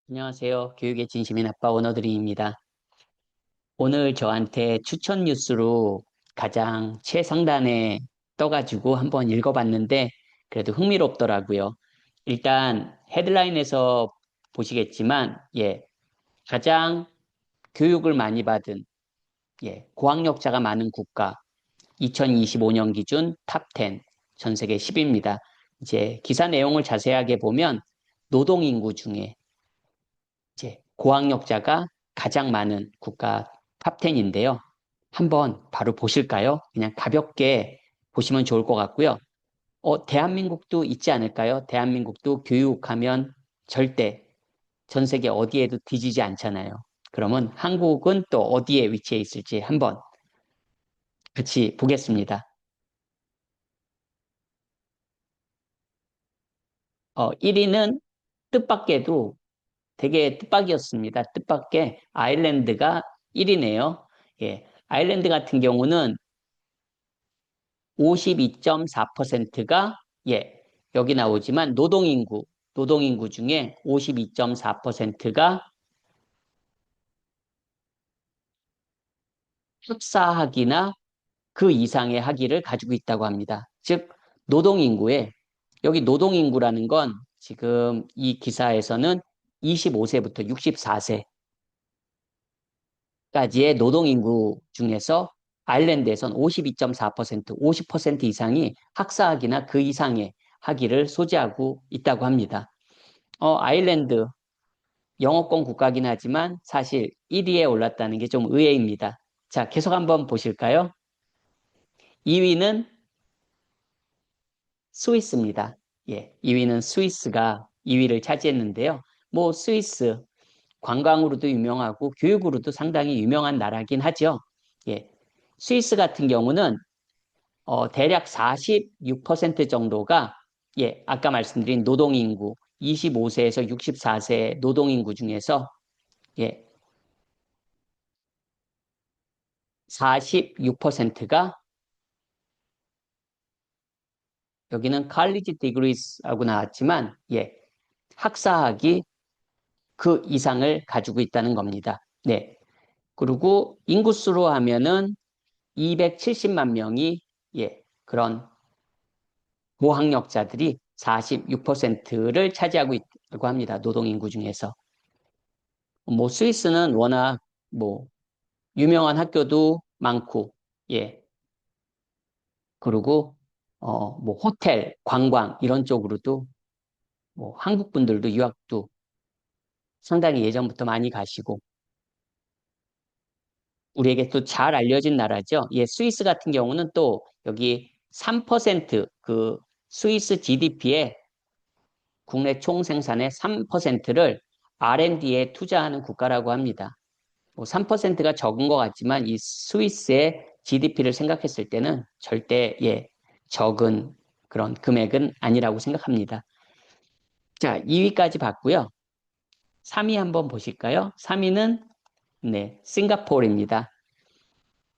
안녕하세요. 교육의 진심인 아빠 원어드림입니다. 오늘 저한테 추천 뉴스로 가장 최상단에 떠가지고 한번 읽어봤는데 그래도 흥미롭더라고요. 일단 헤드라인에서 보시겠지만 가장 교육을 많이 받은 고학력자가 많은 국가 2025년 기준 탑 10, 전 세계 10입니다. 이제 기사 내용을 자세하게 보면 노동인구 중에 이제 고학력자가 가장 많은 국가 탑10인데요. 한번 바로 보실까요? 그냥 가볍게 보시면 좋을 것 같고요. 대한민국도 있지 않을까요? 대한민국도 교육하면 절대 전 세계 어디에도 뒤지지 않잖아요. 그러면 한국은 또 어디에 위치해 있을지 한번 같이 보겠습니다. 1위는 뜻밖에도 되게 뜻밖이었습니다. 뜻밖의 아일랜드가 1위네요. 아일랜드 같은 경우는 52.4%가 여기 나오지만 노동인구 중에 52.4%가 학사학위나 그 이상의 학위를 가지고 있다고 합니다. 즉 노동인구에 여기 노동인구라는 건 지금 이 기사에서는 25세부터 64세까지의 노동인구 중에서 아일랜드에선 52.4%, 50% 이상이 학사학위나 그 이상의 학위를 소지하고 있다고 합니다. 아일랜드 영어권 국가긴 하지만 사실 1위에 올랐다는 게 좀 의외입니다. 자, 계속 한번 보실까요? 2위는 스위스입니다. 2위는 스위스가 2위를 차지했는데요. 뭐 스위스 관광으로도 유명하고 교육으로도 상당히 유명한 나라긴 하죠. 예. 스위스 같은 경우는 대략 46% 정도가 아까 말씀드린 노동인구 25세에서 64세 노동인구 중에서 46%가 여기는 college degrees하고 나왔지만 학사학위 그 이상을 가지고 있다는 겁니다. 네. 그리고 인구수로 하면은 270만 명이 그런 고학력자들이 46%를 차지하고 있다고 합니다. 노동인구 중에서. 뭐 스위스는 워낙 뭐 유명한 학교도 많고 그리고 뭐 호텔, 관광 이런 쪽으로도 뭐 한국 분들도 유학도 상당히 예전부터 많이 가시고 우리에게 또 잘 알려진 나라죠. 스위스 같은 경우는 또 여기 3%그 스위스 GDP의 국내 총생산의 3%를 R&D에 투자하는 국가라고 합니다. 뭐 3%가 적은 것 같지만 이 스위스의 GDP를 생각했을 때는 절대 적은 그런 금액은 아니라고 생각합니다. 자, 2위까지 봤고요. 3위 한번 보실까요? 3위는 싱가포르입니다.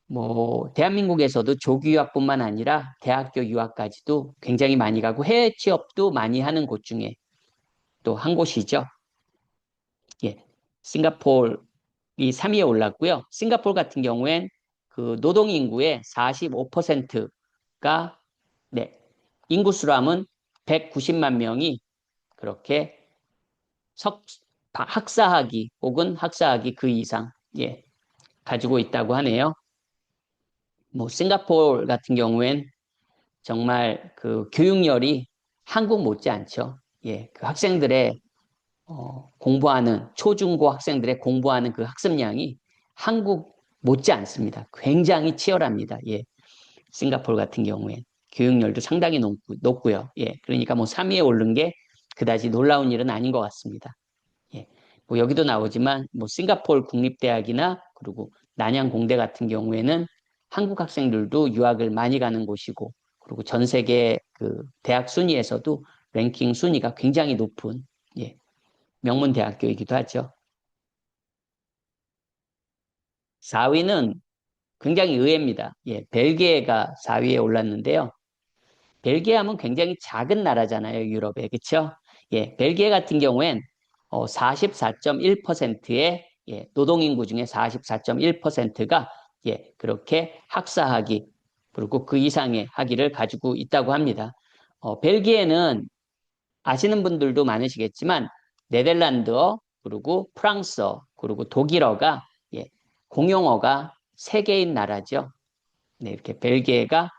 뭐 대한민국에서도 조기 유학뿐만 아니라 대학교 유학까지도 굉장히 많이 가고 해외 취업도 많이 하는 곳 중에 또 한 곳이죠. 싱가포르이 3위에 올랐고요. 싱가포르 같은 경우엔 그 노동 인구의 45%가 인구수로 하면 190만 명이 그렇게 학사학위 혹은 학사학위 그 이상 가지고 있다고 하네요. 뭐 싱가포르 같은 경우엔 정말 그 교육열이 한국 못지않죠. 그 학생들의 공부하는 초중고 학생들의 공부하는 그 학습량이 한국 못지않습니다. 굉장히 치열합니다. 싱가포르 같은 경우엔 교육열도 상당히 높고요. 그러니까 뭐 3위에 오른 게 그다지 놀라운 일은 아닌 것 같습니다. 뭐 여기도 나오지만 뭐 싱가포르 국립대학이나 그리고 난양 공대 같은 경우에는 한국 학생들도 유학을 많이 가는 곳이고 그리고 전 세계 그 대학 순위에서도 랭킹 순위가 굉장히 높은 명문 대학교이기도 하죠. 4위는 굉장히 의외입니다. 벨기에가 4위에 올랐는데요. 벨기에 하면 굉장히 작은 나라잖아요, 유럽에. 그렇죠? 벨기에 같은 경우엔 44.1%의 노동인구 중에 44.1%가 그렇게 학사학위 그리고 그 이상의 학위를 가지고 있다고 합니다. 벨기에는 아시는 분들도 많으시겠지만 네덜란드어 그리고 프랑스어 그리고 독일어가 공용어가 세 개인 나라죠. 네, 이렇게 벨기에가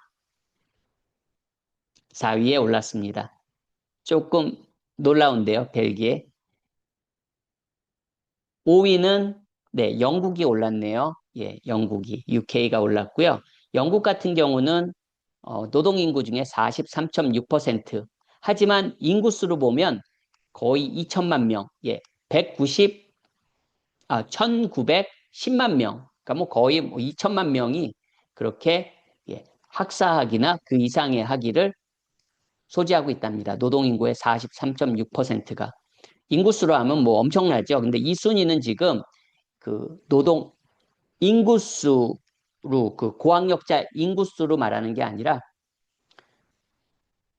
4위에 올랐습니다. 조금 놀라운데요, 벨기에. 5위는 네, 영국이 올랐네요. 영국이 UK가 올랐고요. 영국 같은 경우는 노동인구 중에 43.6%. 하지만 인구수로 보면 거의 2천만 명, 1910만 명. 그러니까 뭐 거의 2천만 명이 그렇게 학사학위나 그 이상의 학위를 소지하고 있답니다. 노동인구의 43.6%가. 인구수로 하면 뭐 엄청나죠. 근데 이 순위는 지금 그 노동 인구수로 그 고학력자 인구수로 말하는 게 아니라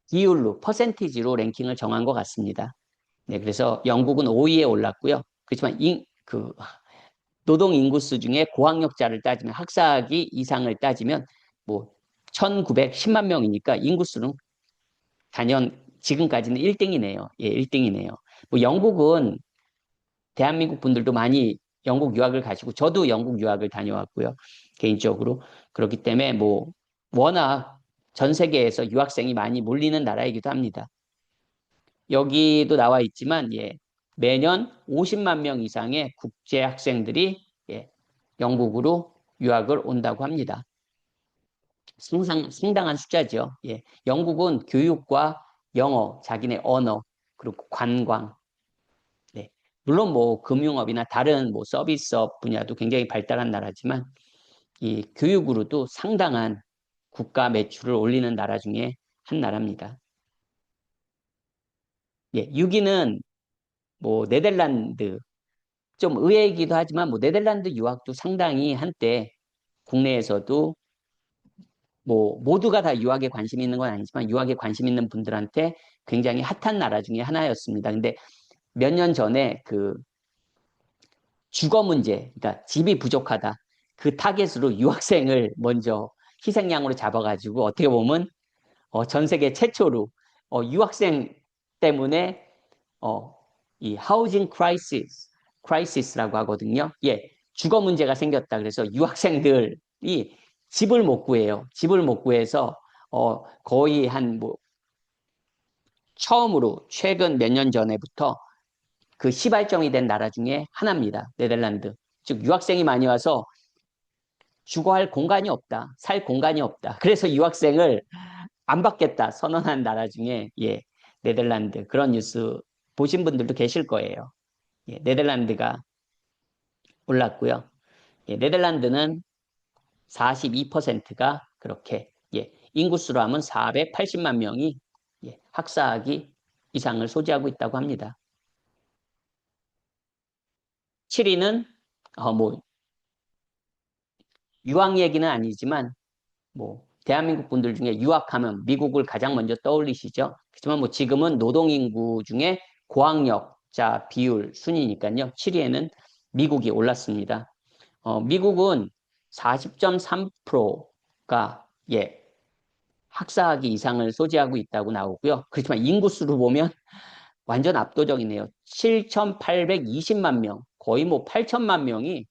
비율로 퍼센티지로 랭킹을 정한 것 같습니다. 네, 그래서 영국은 5위에 올랐고요. 그렇지만 그 노동 인구수 중에 고학력자를 따지면 학사학위 이상을 따지면 뭐 1910만 명이니까 인구수는 단연 지금까지는 1등이네요. 1등이네요. 뭐 영국은 대한민국 분들도 많이 영국 유학을 가시고 저도 영국 유학을 다녀왔고요. 개인적으로. 그렇기 때문에 뭐 워낙 전 세계에서 유학생이 많이 몰리는 나라이기도 합니다. 여기도 나와 있지만 매년 50만 명 이상의 국제 학생들이 영국으로 유학을 온다고 합니다. 상당한 숫자죠. 영국은 교육과 영어, 자기네 언어, 그리고 관광, 네. 물론 뭐 금융업이나 다른 뭐 서비스업 분야도 굉장히 발달한 나라지만 이 교육으로도 상당한 국가 매출을 올리는 나라 중에 한 나라입니다. 6위는 뭐 네덜란드, 좀 의외이기도 하지만 뭐 네덜란드 유학도 상당히 한때 국내에서도 뭐 모두가 다 유학에 관심이 있는 건 아니지만 유학에 관심 있는 분들한테 굉장히 핫한 나라 중에 하나였습니다. 근데 몇 년 전에 그 주거 문제, 그러니까 집이 부족하다. 그 타겟으로 유학생을 먼저 희생양으로 잡아가지고 어떻게 보면 전 세계 최초로 유학생 때문에 이 하우징 크라이시스라고 하거든요. 주거 문제가 생겼다. 그래서 유학생들이 집을 못 구해요. 집을 못 구해서 거의 한 뭐 처음으로 최근 몇 년 전에부터 그 시발점이 된 나라 중에 하나입니다. 네덜란드. 즉 유학생이 많이 와서 주거할 공간이 없다. 살 공간이 없다. 그래서 유학생을 안 받겠다 선언한 나라 중에 네덜란드. 그런 뉴스 보신 분들도 계실 거예요. 네덜란드가 올랐고요. 네덜란드는 42%가 그렇게 인구수로 하면 480만 명이 학사학위 이상을 소지하고 있다고 합니다. 7위는 뭐 유학 얘기는 아니지만 뭐 대한민국 분들 중에 유학하면 미국을 가장 먼저 떠올리시죠. 그렇지만 뭐 지금은 노동인구 중에 고학력자 비율 순위니까요. 7위에는 미국이 올랐습니다. 미국은 40.3%가 학사학위 이상을 소지하고 있다고 나오고요. 그렇지만 인구수로 보면 완전 압도적이네요. 7,820만 명, 거의 뭐 8천만 명이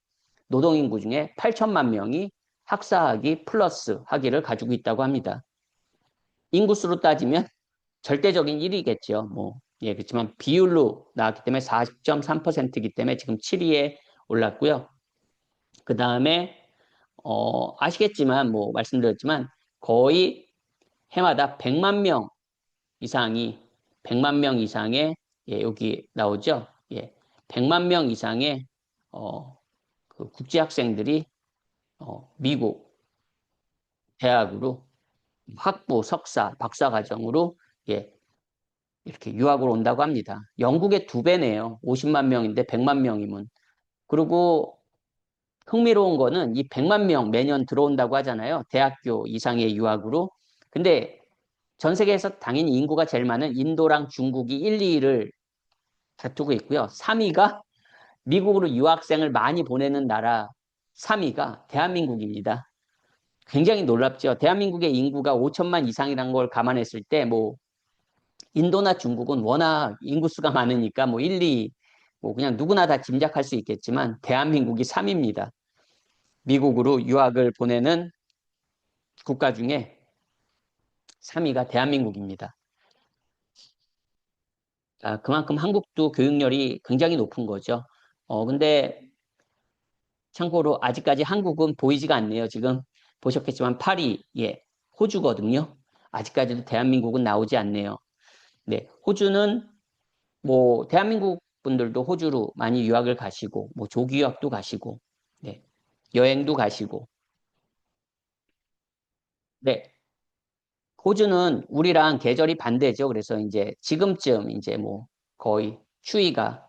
노동인구 중에 8천만 명이 학사학위 플러스 학위를 가지고 있다고 합니다. 인구수로 따지면 절대적인 1위겠죠. 뭐, 그렇지만 비율로 나왔기 때문에 40.3%이기 때문에 지금 7위에 올랐고요. 그 다음에, 아시겠지만, 뭐, 말씀드렸지만, 거의 해마다 100만 명 이상이, 100만 명 이상의, 여기 나오죠. 100만 명 이상의, 그 국제 학생들이, 미국 대학으로 학부, 석사, 박사 과정으로 이렇게 유학을 온다고 합니다. 영국의 2배네요. 50만 명인데 100만 명이면. 그리고 흥미로운 거는 이 100만 명 매년 들어온다고 하잖아요. 대학교 이상의 유학으로. 근데 전 세계에서 당연히 인구가 제일 많은 인도랑 중국이 1, 2위를 다투고 있고요. 3위가 미국으로 유학생을 많이 보내는 나라 3위가 대한민국입니다. 굉장히 놀랍죠. 대한민국의 인구가 5천만 이상이라는 걸 감안했을 때, 뭐, 인도나 중국은 워낙 인구수가 많으니까, 뭐, 1, 2, 뭐, 그냥 누구나 다 짐작할 수 있겠지만, 대한민국이 3위입니다. 미국으로 유학을 보내는 국가 중에 3위가 대한민국입니다. 아, 그만큼 한국도 교육열이 굉장히 높은 거죠. 근데 참고로 아직까지 한국은 보이지가 않네요. 지금 보셨겠지만 파리, 예, 호주거든요. 아직까지도 대한민국은 나오지 않네요. 네, 호주는 뭐 대한민국 분들도 호주로 많이 유학을 가시고 뭐 조기 유학도 가시고 네, 여행도 가시고 네, 호주는 우리랑 계절이 반대죠. 그래서 이제 지금쯤 이제 뭐 거의 추위가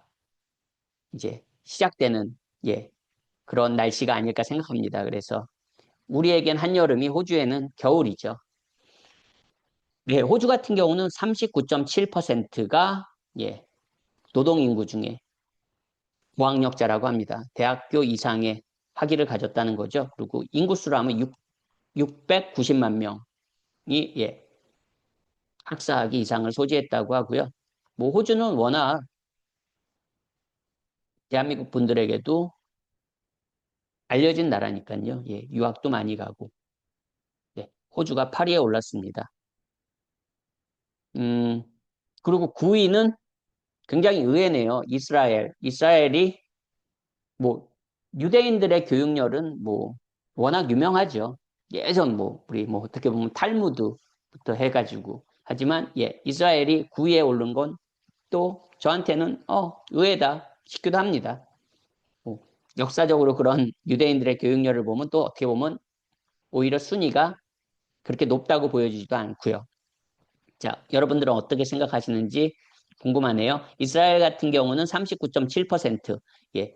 이제 시작되는 예, 그런 날씨가 아닐까 생각합니다. 그래서 우리에겐 한여름이 호주에는 겨울이죠. 네, 호주 같은 경우는 39.7%가 예, 노동인구 중에 고학력자라고 합니다. 대학교 이상의 학위를 가졌다는 거죠. 그리고 인구수로 하면 690만 명이 예, 학사학위 이상을 소지했다고 하고요. 뭐 호주는 워낙 대한민국 분들에게도 알려진 나라니까요. 예, 유학도 많이 가고. 네, 호주가 8위에 올랐습니다. 음, 그리고 9위는 굉장히 의외네요. 이스라엘. 이스라엘이 뭐 유대인들의 교육열은 뭐 워낙 유명하죠. 예전 뭐 우리 뭐 어떻게 보면 탈무드부터 해가지고 하지만 예 이스라엘이 9위에 오른 건 또 저한테는 의외다 싶기도 합니다. 뭐, 역사적으로 그런 유대인들의 교육열을 보면 또 어떻게 보면 오히려 순위가 그렇게 높다고 보여지지도 않고요. 자, 여러분들은 어떻게 생각하시는지 궁금하네요. 이스라엘 같은 경우는 39.7%. 예.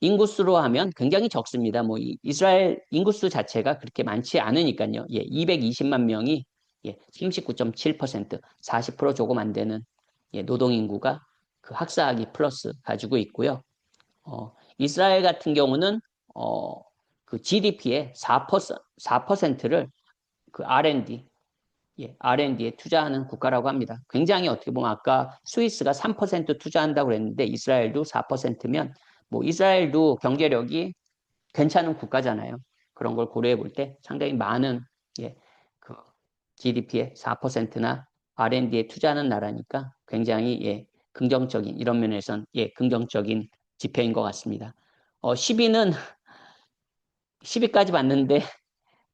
인구수로 하면 굉장히 적습니다. 뭐, 이스라엘 인구수 자체가 그렇게 많지 않으니까요. 예. 220만 명이 예. 39.7%, 40% 조금 안 되는 예. 노동인구가 그 학사학위 플러스 가지고 있고요. 이스라엘 같은 경우는 어, 그 GDP의 4%를 그 R&D, 예, R&D에 투자하는 국가라고 합니다. 굉장히 어떻게 보면 아까 스위스가 3% 투자한다고 그랬는데 이스라엘도 4%면 뭐 이스라엘도 경제력이 괜찮은 국가잖아요. 그런 걸 고려해 볼 때 상당히 많은 예, 그 GDP의 4%나 R&D에 투자하는 나라니까 굉장히 예, 긍정적인 이런 면에선 예, 긍정적인 지표인 것 같습니다. 10위는 10위까지 봤는데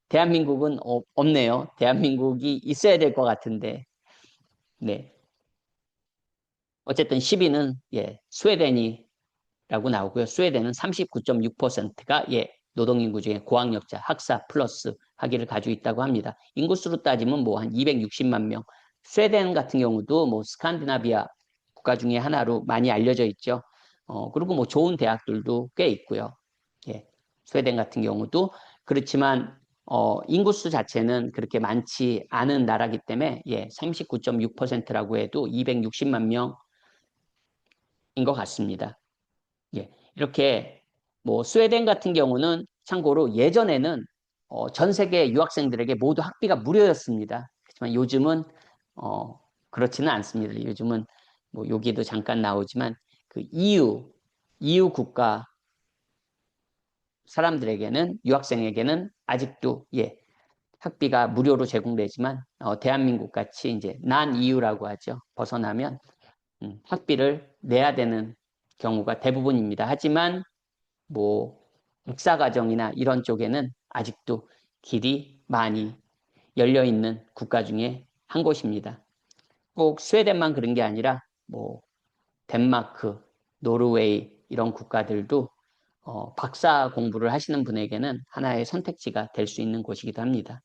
대한민국은 없네요. 대한민국이 있어야 될 것 같은데 네. 어쨌든 10위는 예, 스웨덴이라고 나오고요. 스웨덴은 39.6%가 예, 노동인구 중에 고학력자, 학사 플러스 학위를 가지고 있다고 합니다. 인구수로 따지면 뭐 한 260만 명. 스웨덴 같은 경우도 뭐 스칸디나비아 국가 중에 하나로 많이 알려져 있죠. 그리고 뭐 좋은 대학들도 꽤 있고요. 예, 스웨덴 같은 경우도 그렇지만 인구수 자체는 그렇게 많지 않은 나라기 때문에 예, 39.6%라고 해도 260만 명인 것 같습니다. 예, 이렇게 뭐 스웨덴 같은 경우는 참고로 예전에는 전 세계 유학생들에게 모두 학비가 무료였습니다. 하지만 요즘은 그렇지는 않습니다. 요즘은 뭐 여기도 잠깐 나오지만 그 EU 국가 사람들에게는 유학생에게는 아직도 예, 학비가 무료로 제공되지만 대한민국 같이 이제 난 이유라고 하죠. 벗어나면 학비를 내야 되는 경우가 대부분입니다. 하지만 뭐 박사과정이나 이런 쪽에는 아직도 길이 많이 열려 있는 국가 중에 한 곳입니다. 꼭 스웨덴만 그런 게 아니라 뭐 덴마크, 노르웨이 이런 국가들도 박사 공부를 하시는 분에게는 하나의 선택지가 될 수 있는 곳이기도 합니다.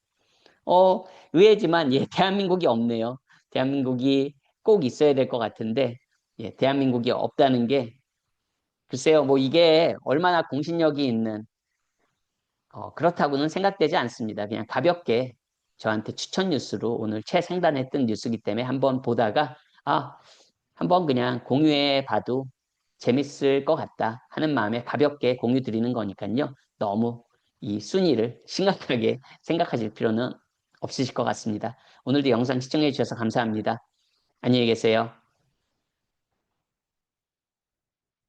의외지만 예, 대한민국이 없네요. 대한민국이 꼭 있어야 될 것 같은데 예, 대한민국이 없다는 게 글쎄요, 뭐 이게 얼마나 공신력이 있는 그렇다고는 생각되지 않습니다. 그냥 가볍게 저한테 추천 뉴스로 오늘 최생단에 뜬 뉴스이기 때문에 한번 보다가 아 한번 그냥 공유해 봐도 재밌을 것 같다 하는 마음에 가볍게 공유 드리는 거니까요. 너무 이 순위를 심각하게 생각하실 필요는 없으실 것 같습니다. 오늘도 영상 시청해 주셔서 감사합니다. 안녕히 계세요.